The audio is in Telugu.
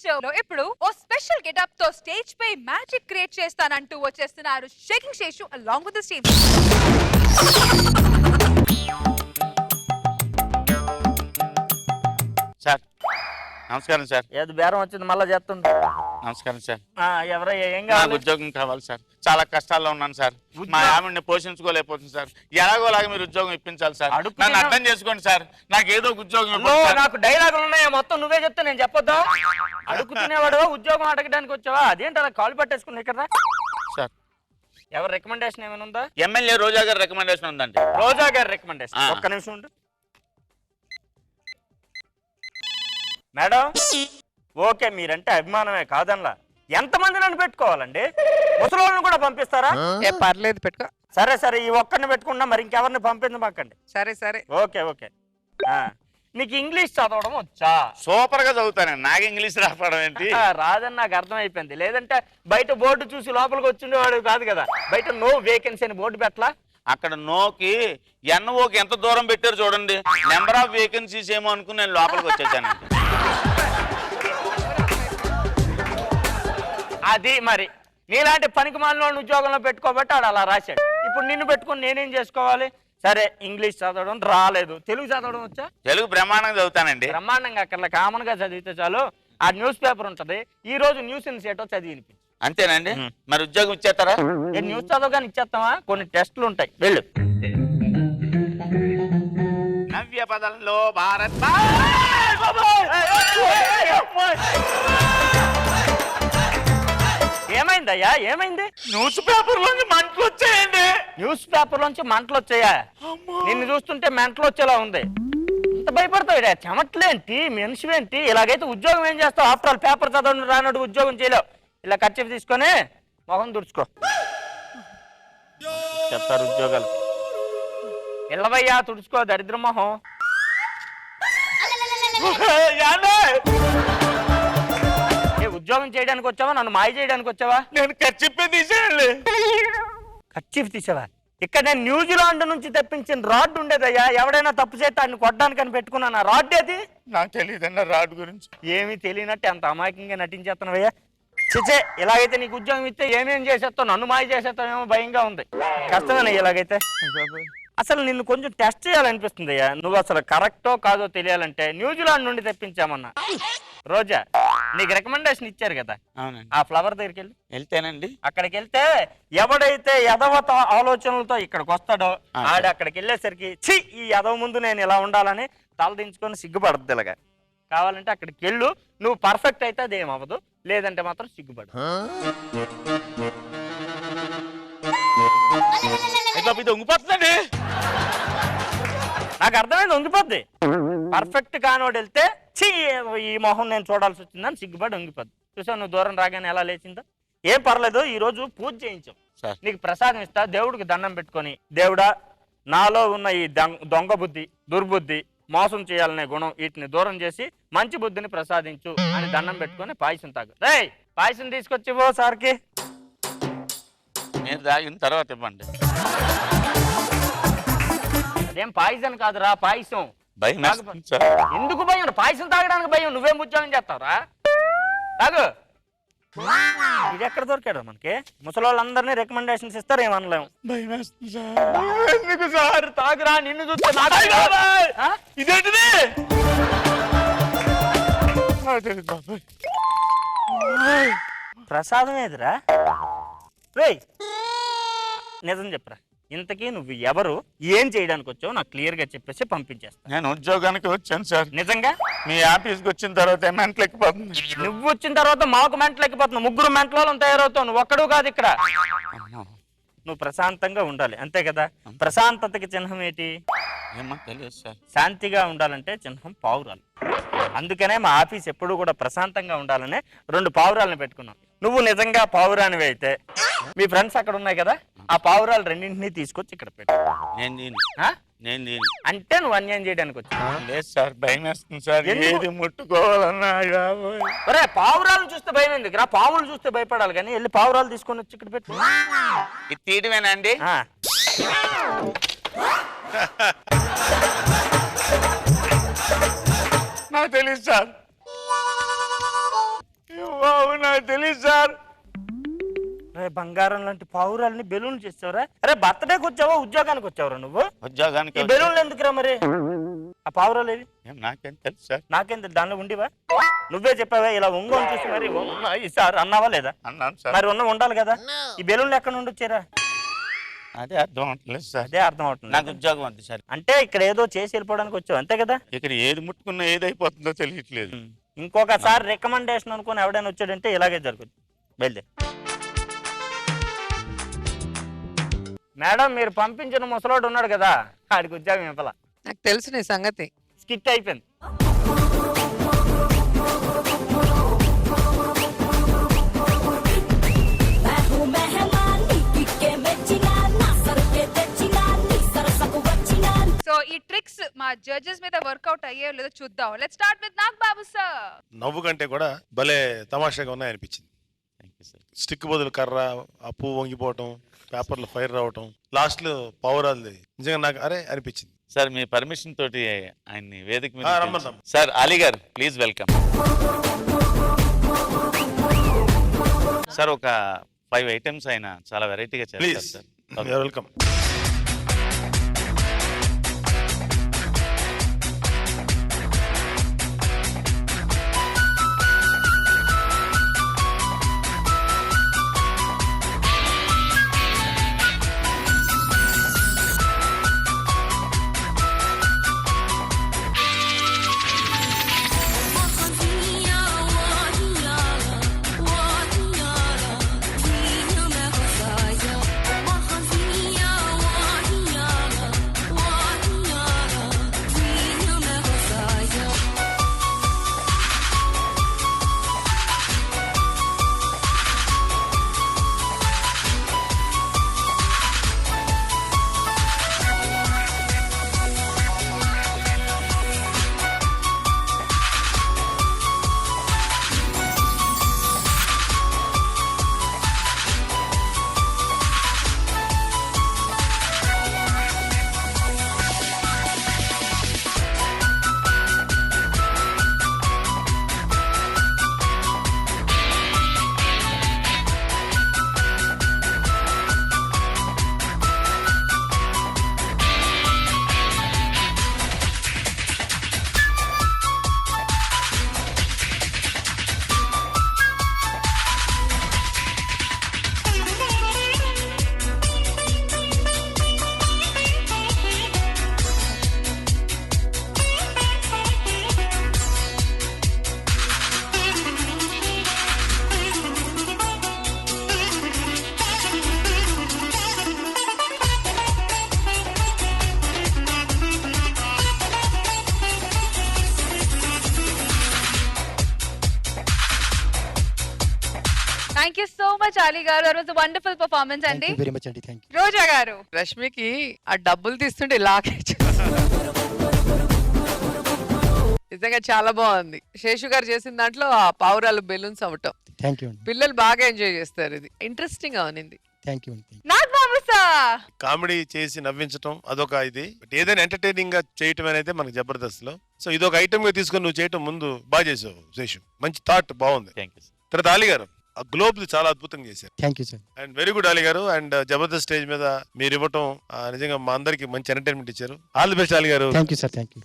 షోలో ఇప్పుడు ఓ స్పెషల్ గెటప్ తో స్టేజ్ పై మ్యాజిక్ క్రియేట్ చేస్తానంటూ వచ్చేస్తున్నారు shaking Seshu along with the stage. Sir నమస్కారం సార్. ఏది బేరం వచ్చింది మళ్ళా చేస్తుంది. నమస్కారం సార్. ఎవరయ్యా ఏం నాకు కావాలి? ఉద్యోగం కావాలి సార్. చాలా కష్టాల్లో ఉన్నాను సార్. మా ఆవిడని పోషించుకోలేకపోతుంది సార్. ఎలాగోలాగా మీరు ఉద్యోగం ఇప్పించాలి సార్. నన్ను అర్థం చేసుకోండి సార్. నాకు ఏదో ఒక ఉద్యోగం ఇవ్వండి సార్. నాకు డైలాగులు ఉన్నాయా మొత్తం నువ్వే చెప్తే నేను చెప్పొద్దా? అడుగు తినేవాడు ఉద్యోగం అడగడానికి వచ్చావా? అదేంటి అలా కాలు పట్టేసుకుని ఇక్కడ సార్ ఎవరు రికమెండేషన్ ఏమైనా ఉందా? ఎమ్మెల్యే రోజా గారి రికమెండేషన్ ఉందండి. రోజా గారి రికమెండేషన్. ఒక్క నిమిషం ఉండు మేడం. ఓకే మీరంటే అభిమానమే కాదనలా. ఎంతమంది నన్ను పెట్టుకోవాలండి? ముసలోళ్ళని కూడా పంపిస్తారా? పర్లేదు పెట్టుకో. సరే సరే ఈ ఒక్కరిని పెట్టుకున్నా మరి ఇంకెవరిని పంపించమాకండి. సరే సరే ఓకే ఓకే. నీకు ఇంగ్లీష్ చదవడం వచ్చా? సూపర్ గా చదువుతానండి. నాకు ఇంగ్లీష్ రావడం ఏంటి? రాదని నాకు అర్థమైపోయింది. లేదంటే బయట బోర్డు చూసి లోపలికి వచ్చిండేవాడు కాదు కదా. బయట నో వేకెన్సీ అని బోర్డు పెట్టలా? అక్కడ నోకి ఎన్ఓకి ఎంత దూరం పెట్టారు చూడండి. నెంబర్ ఆఫ్ వేకెన్సీస్ ఏమో అనుకుని నేను లోపలికి వచ్చేసానండి. అది మరి నీలాంటి పనికి మాలిన ఉద్యోగంలో పెట్టుకోబట్టి ఆడు అలా రాశాడు. ఇప్పుడు నిన్ను పెట్టుకుని నేనేం చేసుకోవాలి? సరే ఇంగ్లీష్ చదవడం రాలేదు, తెలుగు చదవడం వచ్చా? తెలుగు బ్రహ్మాండంగా చదువుతానండి. బ్రహ్మాండంగా అక్కడ కామన్ గా చదివితే చాలు. ఆ న్యూస్ పేపర్ ఉంటది, ఈ రోజు న్యూస్ ఇన్సేటో చదివి వినిపించు. అంతేనండి. మరి ఉద్యోగం ఇచ్చేస్తారా? న్యూస్ చదవగానే ఇచ్చేస్తావా? కొన్ని టెస్టులు ఉంటాయి, వెళ్ళు. నవ్య పదంలో భారత్. ఏమైందయ్యా? ఏమైంది? న్యూస్ పేపర్ లోంచి మంటలు వచ్చాయండి. న్యూస్ పేపర్ లోంచి మంటలు వచ్చాయా? నిన్ను చూస్తుంటే మంటలు వచ్చేలా ఉంది. ఇంత భయపడతావు? చెమట్లేంటి, మనిషివేంటి? ఇలాగైతే ఉద్యోగం ఏం చేస్తావు? ఆఫ్టర్ ఆల్ పేపర్ చదవడం రానట్టు ఉద్యోగం చేయలేవు. ఇలా ఖర్చు తీసుకొని మొహం తుడుచుకో. చెప్తారు ఉద్యోగాలు. ఇళ్ళవయ్యా తుడుచుకో దరిద్ర మొహం. ఉద్యోగం చేయడానికి వచ్చావా? నన్ను మాయ చేయడానికి వచ్చావా? నేను ఖర్చు తీసేయండి. ఖర్చు తీసావా? ఇక్కడ నేను న్యూజిలాండ్ నుంచి తెప్పించిన రాడ్ ఉండేదయ్యా. ఎవడైనా తప్పు చేస్తే ఆయన కొట్టడానికి అని పెట్టుకున్నాను. ఆ రాడ్ ఏది? నాకు తెలియదండి రాడ్ గురించి. ఏమీ తెలియనట్టు ఎంత అమాయకంగా నటించేస్తున్నావయ్యా. చిచే ఇలాగైతే నీకు ఉద్యోగం ఇస్తే ఏమేం చేసేస్తావు? నన్ను మాయ చేసేస్తావేమో భయంగా ఉంది. కష్టమేనా ఇలాగైతే? అసలు నిన్ను కొంచెం టెస్ట్ చేయాలనిపిస్తుంది అయ్యా. నువ్వు అసలు కరెక్టో కాదో తెలియాలంటే న్యూజిలాండ్ నుండి తెప్పించామన్నా. రోజా నీకు రికమెండేషన్ ఇచ్చారు కదా, అవునండి. ఆ ఫ్లవర్ దగ్గరికి వెళ్ళి వెళ్తేనండి. అక్కడికి వెళ్తే ఎవడైతే ఎదవత ఆలోచనలతో ఇక్కడికి వస్తాడో ఆడ అక్కడికి వెళ్ళేసరికి ఛీ ఈ ఎదవ ముందు నేను ఇలా ఉండాలని తలదించుకొని సిగ్గుపడద్దు. ఇలాగా కావాలంటే అక్కడికి వెళ్ళు. నువ్వు పర్ఫెక్ట్ అయితే అదేం అవ్వదు, లేదంటే మాత్రం సిగ్గుపడు. ఇది ఉంగిపోతుందండి. నాకు అర్థమైంది, ఉంగిపోద్ది. పర్ఫెక్ట్ కానోడు వెళ్తే ఛీ ఈ మొహం నేను చూడాల్సి వచ్చిందని సిగ్గుపడి ఉంగిపోద్ది. చూసావు నువ్వు దూరం రాగానే ఎలా లేచిందో? ఏం పర్లేదు, ఈ రోజు పూజ చేయించాం. నీకు ప్రసాదం ఇస్తా, దేవుడికి దండం పెట్టుకొని దేవుడా నాలో ఉన్న ఈ దొంగ బుద్ధి, దుర్బుద్ధి, మోసం చేయాలనే గుణం వీటిని దూరం చేసి మంచి బుద్ధిని ప్రసాదించు అని దండం పెట్టుకొని పాయసం తాగు. రేయ్ పాయసం తీసుకొచ్చివో సార్కి. మీరు తాగిన తర్వాత ఇవ్వండి. అదేం పాయసం కాదురా, పాయసం. భయం. ఎందుకు భయం? పాయసం తాగడానికి భయం. నువ్వేం ఉద్యోగం చేస్తావురా? తాగు. ఇది ఎక్కడ దొరికాడు మనకి? ముసలోళ్ళందరినీ రికమెండేషన్స్ ఇస్తారు, ఏమనలేము. భయం వేస్తుంది సార్. ఎందుకు సార్? తాగురా, నిన్ను చూస్తే ఇదేంటిది? ప్రసాదం ఏదిరా? రేయ్ నిజం చెప్పరా, ఇంతకీ నువ్వు ఎవరు, ఏం చేయడానికి వచ్చావు నాకు క్లియర్ గా చెప్పేసి పంపించేస్తా. నేను ఉద్యోగానికి వచ్చాను సార్. నిజంగా? మీ ఆఫీస్కి వచ్చిన తర్వాత మెంటలు ఎక్కిపోతుంది. నువ్వు వచ్చిన తర్వాత మాకు మెంటలు ఎక్కిపోతున్నావు. ముగ్గురు మెంటలు తయారవుతావు. నువ్వు ఒక్కడు కాదు ఇక్కడ. నువ్వు ప్రశాంతంగా ఉండాలి, అంతే కదా? ప్రశాంతతకి చిహ్నం ఏంటి? ఏమో తెలియదు సార్. శాంతిగా ఉండాలంటే చిహ్నం పావురాలు. అందుకనే మా ఆఫీస్ ఎప్పుడు కూడా ప్రశాంతంగా ఉండాలనే 2 పావురాలను పెట్టుకున్నాం. నువ్వు నిజంగా పావురానివి అయితే మీ ఫ్రెండ్స్ అక్కడ ఉన్నాయి కదా, ఆ పావురాలు రెండింటినీ తీసుకొచ్చి ఇక్కడ పెట్టు. అంటే నువ్వు అన్యాయం చేయడానికి వచ్చా? లేదు సార్, భయం వేస్తుంది సార్. ఏది ముట్టుకోవాలన్నా పావురాలను చూస్తే భయం ఎందుకు రా? పావులు చూస్తే భయపడాలి కానీ వెళ్ళి పావురాలు తీసుకొని వచ్చి ఇక్కడ పెట్టు. ఇది తీయడమేనండి? నాకు తెలియదు సార్. బాబు నాకు తెలియదు సార్. అరే బంగారం లాంటి పావురాలని బెలూన్ చేస్తావరా? అరే బర్త్డేకి వచ్చావా ఉద్యోగానికి వచ్చావరా నువ్వు? ఉద్యోగానికి ఈ బెలూన్లు ఎందుకురా మరి? ఆ పావురాలు ఏవి? నాకేం తెలుసు సార్. నాకేం తెలుసు, దానిలో ఉండివా? నువ్వే చెప్పావా ఇలా ఒంగోని చూసి మరి ఉన్నాయి సార్ అన్నావా లేదా? అన్నాను సార్. మరి ఉండాలి కదా. ఈ బెలూన్లు ఎక్కడ నుండి వచ్చారా? అదే అర్థం అవట్లేదు సార్. అదే అర్థం అవుతుంది. నాకు ఉద్యోగం అంతే సార్. అంటే ఇక్కడ ఏదో చేసి వెళ్ళిపోవడానికి వచ్చావు అంతే కదా? ఇక్కడ ఏది ముట్టుకున్నా ఏదైపోతుందో తెలియట్లేదు. ఇంకొకసారి రికమెండేషన్ అనుకుని ఎవడైనా వచ్చాడంటే ఇలాగే జరుగుతుంది. బయలుదేరి. మేడం మీరు పంపించిన ముసలోడు ఉన్నాడు కదా, ఆడికి ఉద్యోగం ఇవ్వాల. నాకు తెలుసు నీ సంగతి. స్కిట్ అయిపోయింది. సో ఈ ట్రిక్స్ మా జడ్జెస్ మీద వర్కౌట్ అయ్యో లేదో చూద్దాం. Let's start with Nagababu sir. నవ్వు కంటే కూడా భలే తమాషాగా ఉన్నాయనిపించింది. స్టిక్ బదులు కర్ర, ఆ పువ్వు వంగిపోవటం, పేపర్లో ఫైర్ రావటం, లాస్ట్ లో పౌరాలది నిజంగా నాకు అరే అనిపించింది. సార్ మీ పర్మిషన్ తోటి ఆయన్ని వేదిక మీద రమ్మన్నాం. సార్ అలీ గారు ప్లీజ్ వెల్కమ్. సార్ ఒక 5 ఐటమ్స్ ఆయన చాలా వెరైటీగా ప్లీజ్ చేస్తారు sir. Welcome. Thank you so much Ali garu. That was a wonderful performance అండి. వెరీ మచ్ అండి. Thank you. రోజా గారు. రష్మికి ఆ డబ్బులు తీస్తుంటే లాగే నిజంగా చాలా బాగుంది. శేషు గారు చేసిన దాంట్లో ఆ పావురాలు బెలూన్స్ అవ్వటం థ్యాంక్ యూ అండి. పిల్లలు బాగా ఎంజాయ్ చేస్తారు. ఇది ఇంట్రెస్టింగ్ గా ఉంది. థ్యాంక్ యూ అండి. నాగబాబు సార్. కామెడీ చేసి నవ్వించడం అదొక ఇది, బట్ ఏదైనా ఎంటర్టైనింగ్ గా చేయటం అనేది మనకి జబర్దస్త్ లో. సో ఇదొక ఐటమ్ గా తీసుకొని నువ్వు చేయటం ముందు బాగా చేసావు శేషు. మంచి థాట్ బాగుంది. Thank you sir. తర్వాత అలీ గారు ఆ గ్లోబ్ చాలా అద్భుతంగా చేశారు. Thank you sir. And very good Ali గారు. అండ్ జబర్దస్త్ స్టేజ్ మీద మీరు ఇవ్వటం నిజంగా మా అందరికి మంచి ఎంటర్టైన్మెంట్ ఇచ్చారు. ఆల్ ది బెస్ట్ అలీ గారు. Thank you sir. Thank you.